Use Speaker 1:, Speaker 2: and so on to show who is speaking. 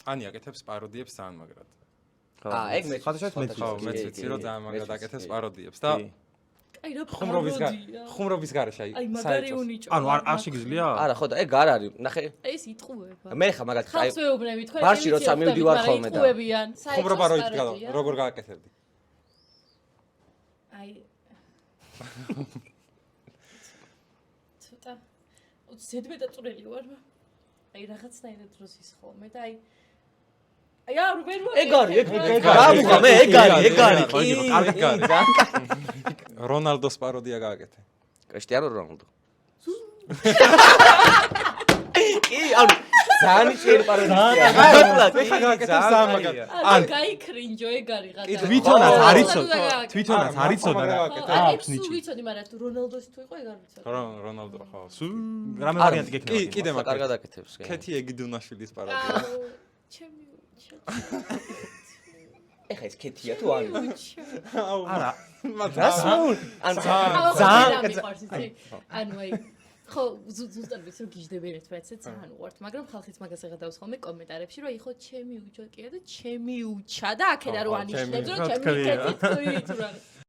Speaker 1: Ანი აკეთებს პაროდიებს ძალიან მაგრად.
Speaker 2: ეგ მე
Speaker 3: ხათაშად მეც
Speaker 1: ხო, მეც ვიცი, რომ ძალიან მაგრად აკეთებს პაროდიებს და ხუმრობის გარეშე
Speaker 4: აი მაგარი უნიჭო.
Speaker 3: ანუ არ შეგიძლია?
Speaker 2: არა, ხო და ეგ არ არის. ნახე.
Speaker 4: ეს იტყუება.
Speaker 2: მე ხა მაგათ
Speaker 4: ხალხს ვეუბნები თქვენ.
Speaker 2: ბარში როცა მივდივარ ხოლმე და
Speaker 1: ხუმრობა როგორ გააკეთებდი?
Speaker 4: აი ცოტა ზედმეტაწურელი ვარ. აი რაღაცნაირად დროს ის ხოლმე და აი არ ვერ მოგე.
Speaker 2: ეგ გამუღა მე ეგ არის.
Speaker 1: რონალდოს პაროდია გააკეთე.
Speaker 2: კრისტიანო რონალდო. კი, ანუ ძალიან შეიძლება პაროდია.
Speaker 4: ან გაიქრინჯო ეგ არის ღადა.
Speaker 3: თვითონაც არიცოდა რა.
Speaker 4: აქვს ნიჭი. ვიცოდი, მაგრამ თუ რონალდოს თუ იყო ეგ არ ვიცოდი.
Speaker 1: რონალდო ხო.
Speaker 3: რამე ვარიანტი გექნება.
Speaker 1: კიდე მაგ
Speaker 2: კარგად აკეთებს.
Speaker 1: ქეთი ეგიდუნაშვილის პაროდია.
Speaker 4: ჩემი უჩა.
Speaker 2: ეხა ეს ქეთია თუ არა?
Speaker 3: არა.
Speaker 4: ანუ აი ხო ზუსტად ვიცი რომ გიждები ერთმანეთს ძალიან უყვართ, მაგრამ ხალხიც მაგას იღადავს ხოლმე კომენტარებში, რომ იხო ჩემი უჩა კიდე და ჩემი უჩა და აქედან რო ანიშნებს რომ ჩემი ქეთი თქვი თუ რა.